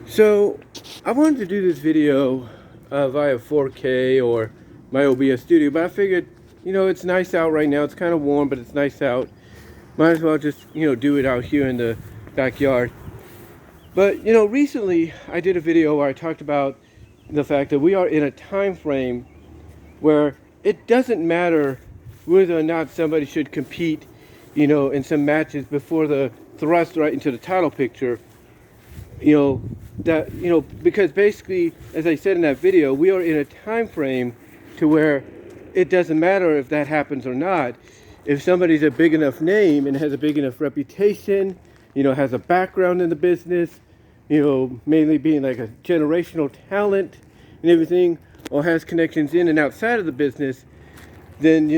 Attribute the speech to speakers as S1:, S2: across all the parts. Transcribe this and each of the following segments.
S1: So I wanted to do this video via 4K or my OBS studio, but I figured, it's nice out right now. It's kind of warm, but it's nice out. Might as well just, do it out here in the backyard. But, recently I did a video where I talked about the fact that we are in a time frame where it doesn't matter whether or not somebody should compete, in some matches before the thrust right into the title picture. Because basically, as I said in that video, we are in a time frame to where it doesn't matter if that happens or not. If somebody's a big enough name and has a big enough reputation, has a background in the business, mainly being like a generational talent and everything, or has connections in and outside of the business, then,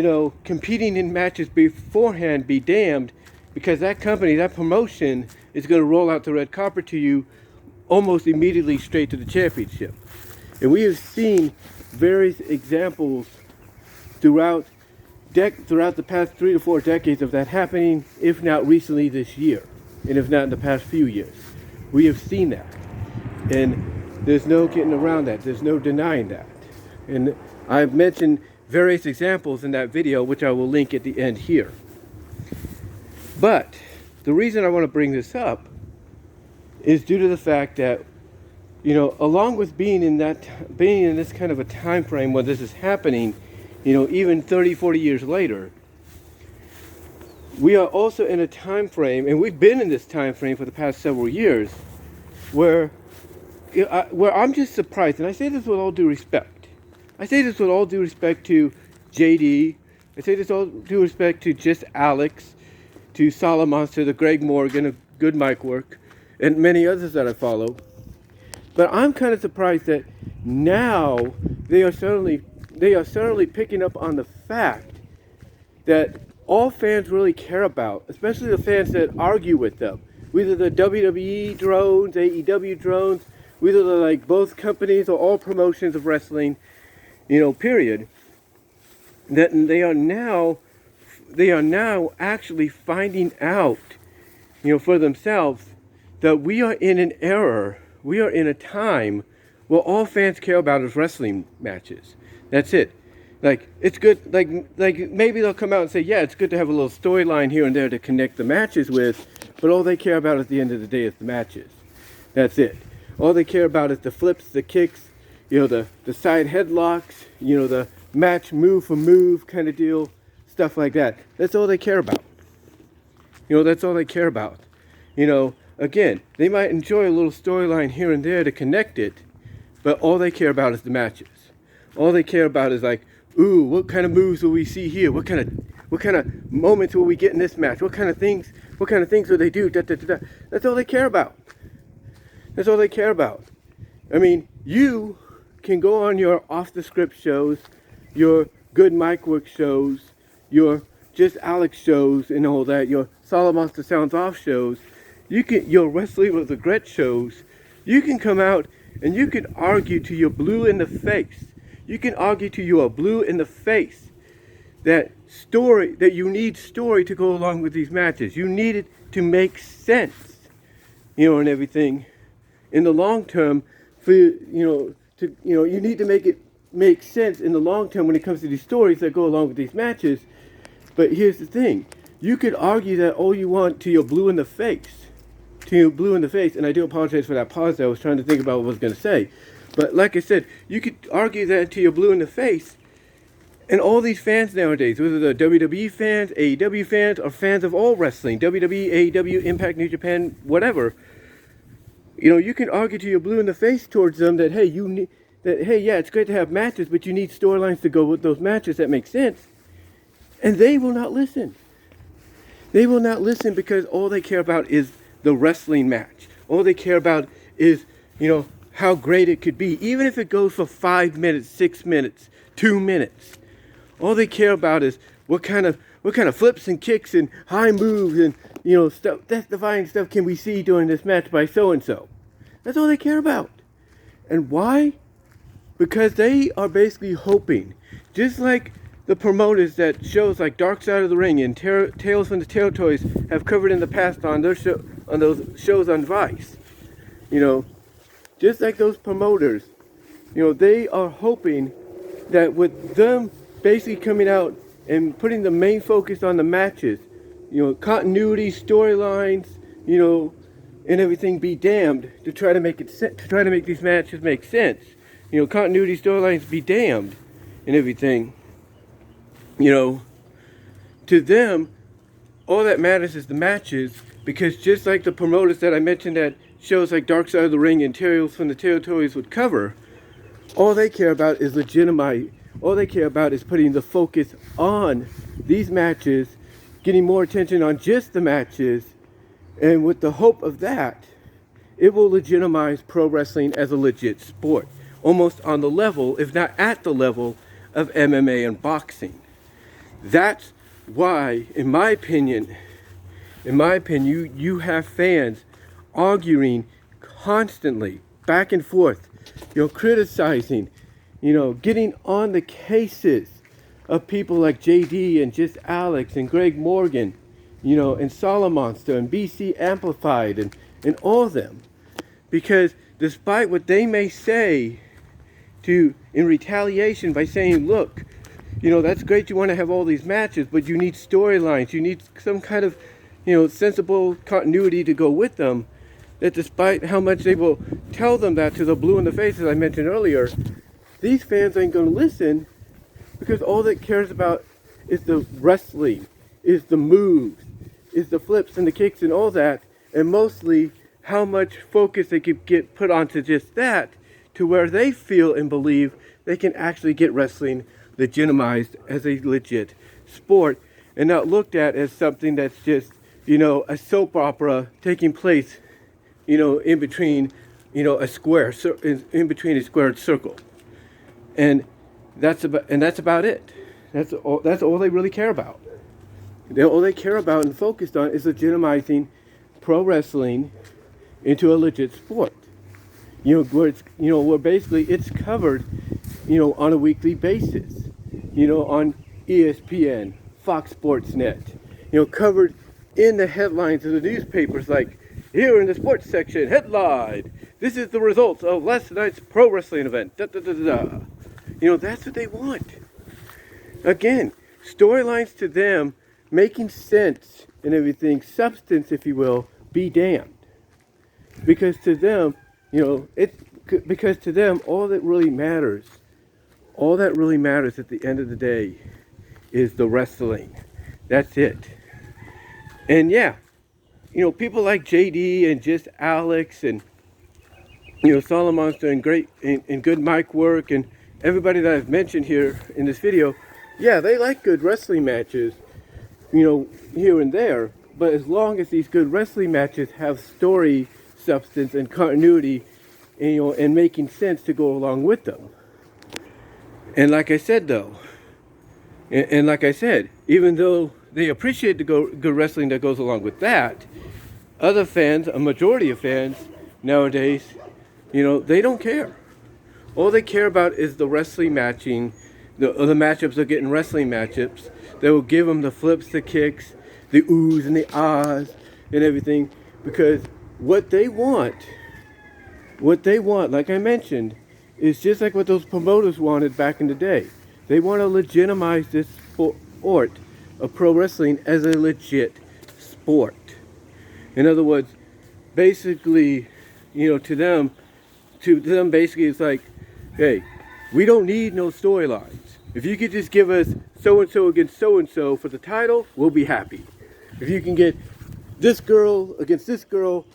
S1: competing in matches beforehand be damned, because that company, that promotion is going to roll out the red carpet to you almost immediately straight to the championship. And we have seen various examples throughout the past 3 to 4 decades of that happening, if not recently this year, and if not in the past few years. We have seen that. And there's no getting around that. There's no denying that. And I've mentioned various examples in that video, which I will link at the end here. But the reason I want to bring this up is due to the fact that, along with being in this kind of a time frame where this is happening, even 30, 40 years later, we are also in a time frame, and we've been in this time frame for the past several years, where I'm just surprised, and I say this with all due respect. I say this with all due respect to JD. I say this with all due respect to just Alex, to Monster, the Greg Morgan of Good Mic Work, and many others that I follow. But I'm kind of surprised that now they are certainly picking up on the fact that all fans really care about, especially the fans that argue with them, whether the WWE drones, AEW drones, whether they're like both companies or all promotions of wrestling, period, that they are now actually finding out, for themselves, that we are in an era, we are in a time where all fans care about is wrestling matches. That's it. Like, it's good, like maybe they'll come out and say, yeah, it's good to have a little storyline here and there to connect the matches with, but all they care about at the end of the day is the matches. That's it. All they care about is the flips, the kicks, the side headlocks, the match move for move kind of deal, stuff like that. That's all they care about. That's all they care about. Again, they might enjoy a little storyline here and there to connect it, but all they care about is the matches. All they care about is like, ooh, what kind of moves will we see here? What kind of moments will we get in this match? What kind of things will they do? Da, da, da, da. That's all they care about. That's all they care about. I mean, you can go on your off-the-script shows, your Good Mic Work shows, your Just Alex shows and all that, your Monster Sounds Off shows, your Wrestling with Regret shows. You can come out and you can argue to your blue in the face. You can argue to your blue in the face that you need story to go along with these matches. You need it to make sense, and everything. In the long term, you need to make it make sense in the long term when it comes to these stories that go along with these matches. But here's the thing. You could argue that all you want to your blue in the face. And I do apologize for that pause there. I was trying to think about what I was going to say. But like I said, you could argue that to your blue in the face. And all these fans nowadays, whether they're WWE fans, AEW fans, or fans of all wrestling, WWE, AEW, Impact, New Japan, whatever, you can argue to your blue in the face towards them that, hey, yeah, it's great to have matches, but you need storylines to go with those matches that make sense. And they will not listen. They will not listen because all they care about is the wrestling match. All they care about is, how great it could be, even if it goes for 5 minutes, 6 minutes, 2 minutes. All they care about is what kind of flips and kicks and high moves and stuff, death-defying stuff can we see during this match by so and so. That's all they care about. And why? Because they are basically hoping, just like the promoters that shows like Dark Side of the Ring and Tales from the Territories have covered in the past on those shows on Vice. You know, just like those promoters, they are hoping that with them basically coming out and putting the main focus on the matches, continuity, storylines, and everything be damned to try to make these matches make sense. Continuity, storylines be damned, and everything. To them, all that matters is the matches, because just like the promoters that I mentioned at shows like Dark Side of the Ring and Tales from the Territories would cover, all they care about is all they care about is putting the focus on these matches, getting more attention on just the matches, and with the hope of that, it will legitimize pro wrestling as a legit sport, almost on the level, if not at the level, of MMA and boxing. That's why, in my opinion, you have fans arguing constantly, back and forth, criticizing, getting on the cases of people like JD and Just Alex and Greg Morgan, and Solomonster and BC Amplified and all of them. Because despite what they may say in retaliation by saying, look, that's great, you want to have all these matches, but you need storylines, you need some kind of, sensible continuity to go with them, that despite how much they will tell them that to the blue in the face, as I mentioned earlier, these fans ain't going to listen, because all that cares about is the wrestling, is the moves, is the flips and the kicks and all that, and mostly how much focus they could get put onto just that, to where they feel and believe they can actually get wrestling legitimized as a legit sport, and not looked at as something that's just, a soap opera taking place, in between, a square, in between a squared circle. And that's about it. That's all they really care about. All they care about and focused on is legitimizing pro wrestling into a legit sport. Where basically it's covered, on a weekly basis, on ESPN, Fox Sports Net, covered in the headlines of the newspapers, like here in the sports section, headline, this is the results of last night's pro wrestling event, da da da da. That's what they want. Again, storylines to them, making sense and everything, substance, if you will, be damned. Because to them, because to them, all that really matters at the end of the day is the wrestling. That's it. And yeah, people like JD and Just Alex and, Solomonster and great and good mic work and everybody that I've mentioned here in this video, yeah, they like good wrestling matches, here and there. But as long as these good wrestling matches have story, substance, and continuity, and making sense to go along with them. And like I said, though, even though they appreciate the good wrestling that goes along with that, other fans, a majority of fans nowadays, they don't care. All they care about is the wrestling matching, the matchups are getting wrestling matchups. They will give them the flips, the kicks, the oohs and the ahs and everything, because what they want, like I mentioned, is just like what those promoters wanted back in the day. They want to legitimize this sport of pro wrestling as a legit sport. In other words, basically, to them basically it's like, hey, we don't need no storylines. If you could just give us so-and-so against so-and-so for the title, we'll be happy. If you can get this girl against this girl,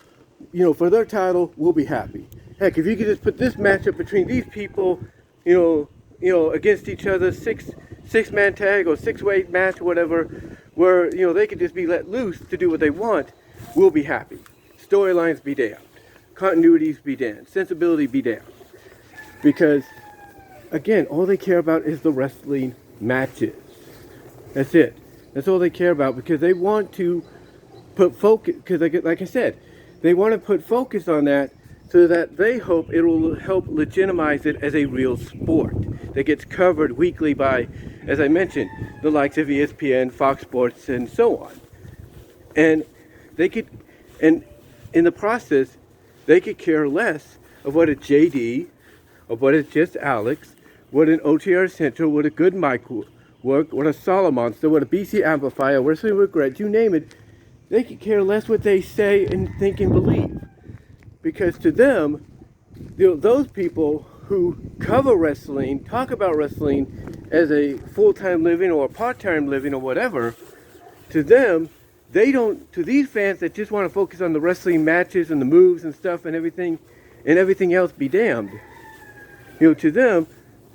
S1: for their title, we'll be happy. Heck, if you could just put this matchup between these people, against each other, six-man tag or six-way match, whatever, where, they could just be let loose to do what they want, we'll be happy. Storylines be damned. Continuities be damned. Sensibility be damned. Because, again, all they care about is the wrestling matches. That's it. That's all they care about, because they want to put focus, because like I said, they want to put focus on that so that they hope it will help legitimize it as a real sport that gets covered weekly by, as I mentioned, the likes of ESPN, Fox Sports, and so on. And they could, and in the process, They could care less of what a JD, of what it's just Alex, what an OTR Central, what a good mic work, what a Solomonster, what a BC Amplifier, Wrestling Regret, you name it. They could care less what they say and think and believe. Because to them, those people who cover wrestling, talk about wrestling as a full-time living or a part-time living or whatever, to them, they don't, to these fans that just want to focus on the wrestling matches and the moves and stuff and everything else be damned. To them,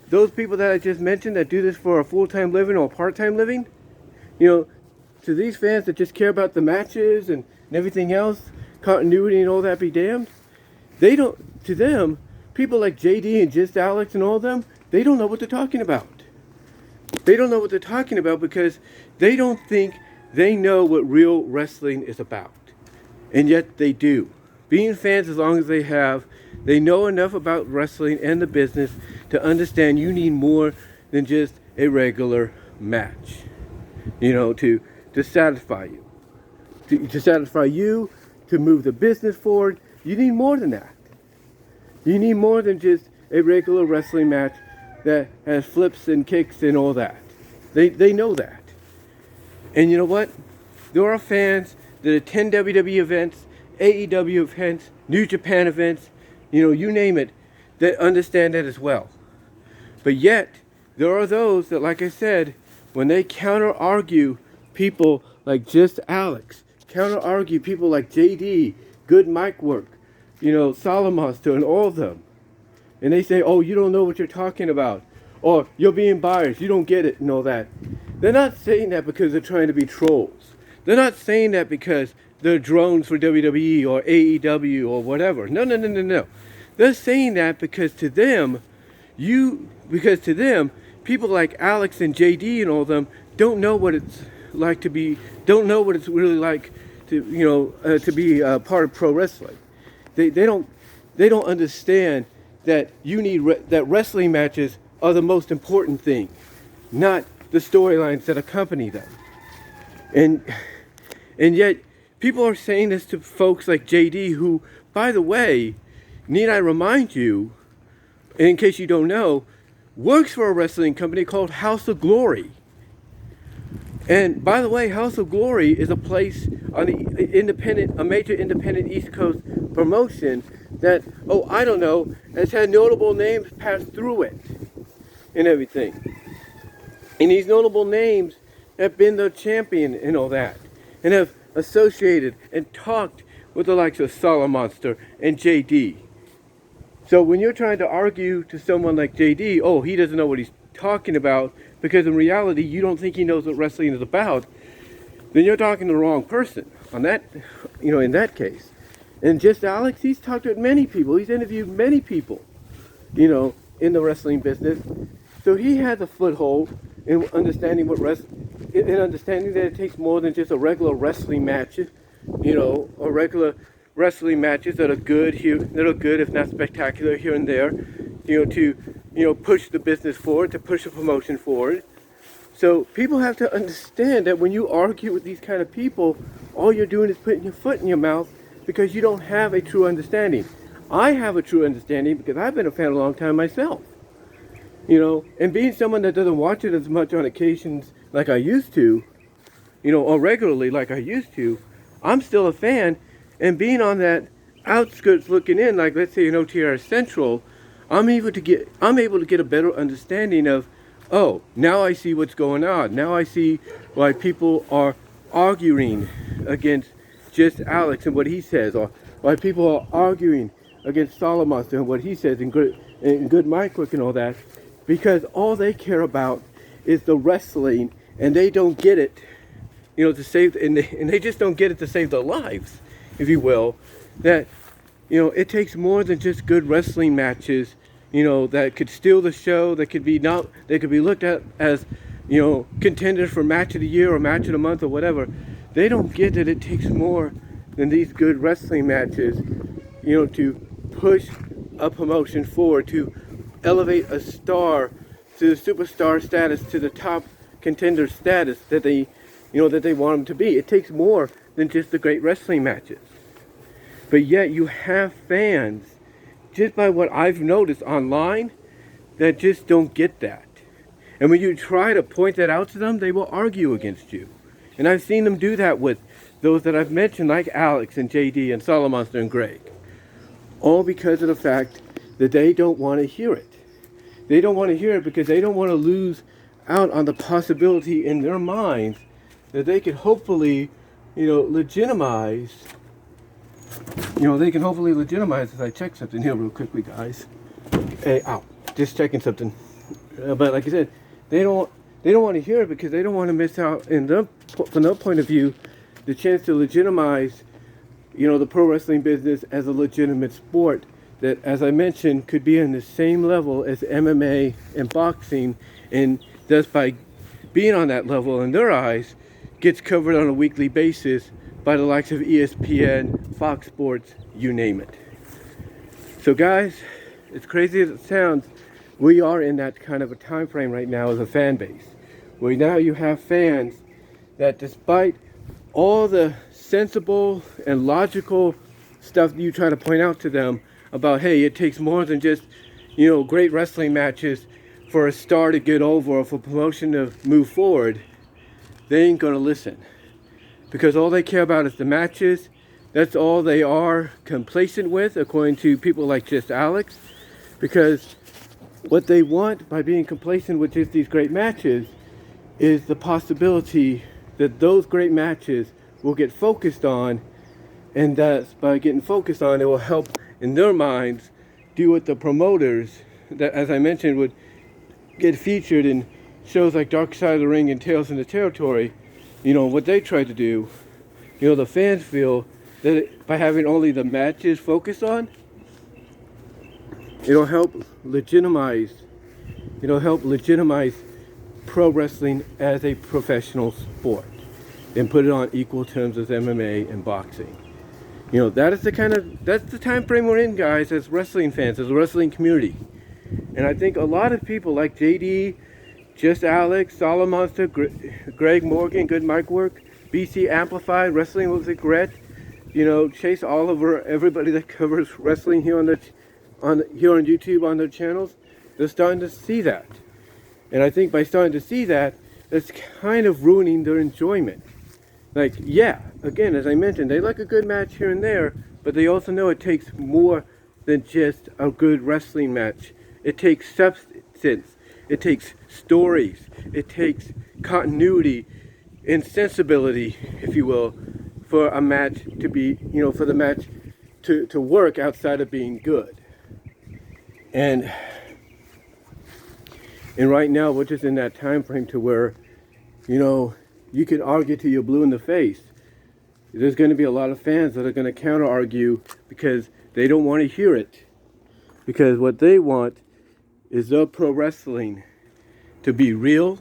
S1: those people that I just mentioned that do this for a full-time living or a part-time living, to these fans that just care about the matches and everything else, continuity and all that be damned, they don't, to them, people like JD and Just Alex and all of them, they don't know what they're talking about. They don't know what they're talking about because they don't think they know what real wrestling is about. And yet they do. Being fans as long as they have, they know enough about wrestling and the business to understand you need more than just a regular match. To satisfy you. To satisfy you, to move the business forward, you need more than that. You need more than just a regular wrestling match that has flips and kicks and all that. They know that. And you know what? There are fans that attend WWE events, AEW events, New Japan events, you name it, that understand that as well. But yet, there are those that, like I said, when they counter-argue people like Just Alex, counter-argue people like JD, good mic work, Solomonster and all of them. And they say, oh, you don't know what you're talking about. Or you're being biased, you don't get it and all that. They're not saying that because they're trying to be trolls. They're not saying that because they're drones for WWE or AEW or whatever. No. They're saying that because to them, people like Alex and JD and all of them don't know what it's like to be, don't know what it's really like to be part of pro wrestling. They don't understand that that wrestling matches are the most important thing, not the storylines that accompany them. And yet people are saying this to folks like JD, who, by the way, need I remind you, in case you don't know, works for a wrestling company called House of Glory. And by the way, House of Glory is a place on a major independent East Coast promotion that, has had notable names pass through it and everything. And these notable names have been the champion and all that, and have associated and talked with the likes of Solomonster and JD. So when you're trying to argue to someone like JD, oh, he doesn't know what he's talking about, because in reality you don't think he knows what wrestling is about, then you're talking to the wrong person on that, in that case. And Just Alex, he's talked with many people, he's interviewed many people, in the wrestling business. So he has a foothold in understanding understanding that it takes more than just a regular wrestling match, or regular wrestling matches that are good if not spectacular here and there, to push the business forward, to push the promotion forward. So people have to understand that when you argue with these kind of people, all you're doing is putting your foot in your mouth because you don't have a true understanding. I have a true understanding because I've been a fan a long time myself. And being someone that doesn't watch it as much on occasions like I used to, or regularly like I used to, I'm still a fan. And being on that outskirts looking in, like let's say an OTR Central, I'm able to get a better understanding of, oh, now I see what's going on. Now I see why people are arguing against Just Alex and what he says, or why people are arguing against Solomonster and what he says, and good mic work and all that, because all they care about is the wrestling, and they don't get it, to save, and they just don't get it to save their lives, if you will. That it takes more than just good wrestling matches, that could steal the show, that could be looked at as, contenders for match of the year or match of the month or whatever. They don't get that it takes more than these good wrestling matches, to push a promotion forward, to elevate a star to the superstar status, to the top contender status that they want them to be. It takes more than just the great wrestling matches. But yet you have fans, just by what I've noticed online, that just don't get that. And when you try to point that out to them, they will argue against you. And I've seen them do that with those that I've mentioned, like Alex and JD and Solomonster and Greg. All because of the fact that they don't want to hear it. They don't want to hear it because they don't want to lose out on the possibility in their minds that they could hopefully, legitimize. They can hopefully legitimize, as I check something here real quickly, guys. Hey, just checking something. But like I said, they don't want to hear it because they don't want to miss out, from their point of view, the chance to legitimize, the pro wrestling business as a legitimate sport that, as I mentioned, could be on the same level as MMA and boxing, and thus by being on that level in their eyes, gets covered on a weekly basis by the likes of ESPN, Fox Sports, you name it. So guys, as crazy as it sounds, we are in that kind of a time frame right now as a fan base, where now you have fans that, despite all the sensible and logical stuff that you try to point out to them about, hey, it takes more than just, great wrestling matches for a star to get over or for promotion to move forward, they ain't gonna listen. Because all they care about is the matches. That's all they are complacent with, according to people like just Alex. Because what they want by being complacent with just these great matches is the possibility that those great matches will get focused on, and that by getting focused on, it will help in their minds do what the promoters that, as I mentioned, would get featured in shows like Dark Side of the Ring and Tales in the Territory. What they try to do, the fans feel that by having only the matches focused on, it'll help legitimize pro wrestling as a professional sport and put it on equal terms as MMA and boxing. That's the time frame we're in, guys, as wrestling fans, as a wrestling community. And I think a lot of people like JD, Just Alex, Solomonster, Greg Morgan, Good Mic Work, BC Amplified, Wrestling with Regret, Chase Oliver, everybody that covers wrestling here on YouTube on their channels, they're starting to see that. And I think by starting to see that, that's kind of ruining their enjoyment. Like, yeah, again, as I mentioned, they like a good match here and there, but they also know it takes more than just a good wrestling match. It takes substance, it takes stories, it takes continuity and sensibility, if you will, for a match to be, for the match to work outside of being good. And right now, we're just in that time frame to where, you can argue till you're blue in the face. There's going to be a lot of fans that are going to counter argue because they don't want to hear it. Because what they want is their pro wrestling to be real,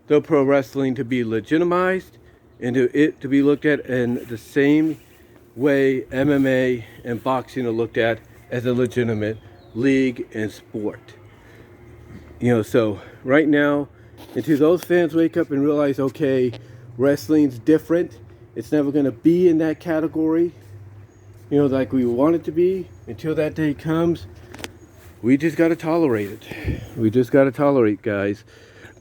S1: their pro wrestling to be legitimized, and to be looked at in the same way MMA and boxing are looked at as a legitimate league and sport. So right now, until those fans wake up and realize, okay, wrestling's different, it's never going to be in that category, like we want it to be, until that day comes, we just got to tolerate it. We just got to tolerate, guys.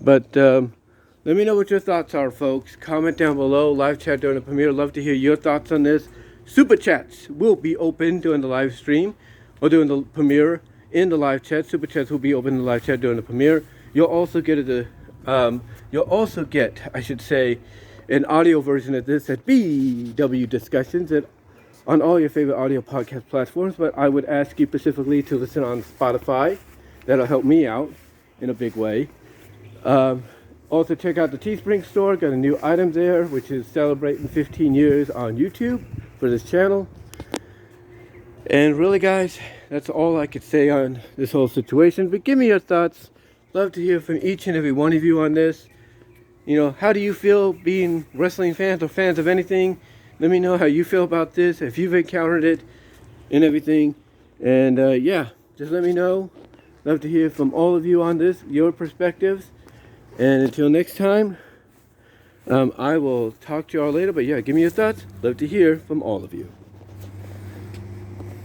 S1: But let me know what your thoughts are, folks. Comment down below, live chat during the premiere. Love to hear your thoughts on this. Superchats will be open during the live stream or during the premiere in the live chat. Superchats will be open in the live chat during the premiere. You'll also get I should say, an audio version of this at BW Discussions on all your favorite audio podcast platforms. But I would ask you specifically to listen on Spotify. That'll help me out in a big way. Also check out the Teespring store. Got a new item there, which is celebrating 15 years on YouTube for this channel. And really, guys, that's all I could say on this whole situation. But give me your thoughts. Love to hear from each and every one of you on this. How do you feel being wrestling fans or fans of anything? Let me know how you feel about this, if you've encountered it and everything. And yeah, just let me know. Love to hear from all of you on this, your perspectives. And until next time, I will talk to you all later. But yeah, give me your thoughts. Love to hear from all of you.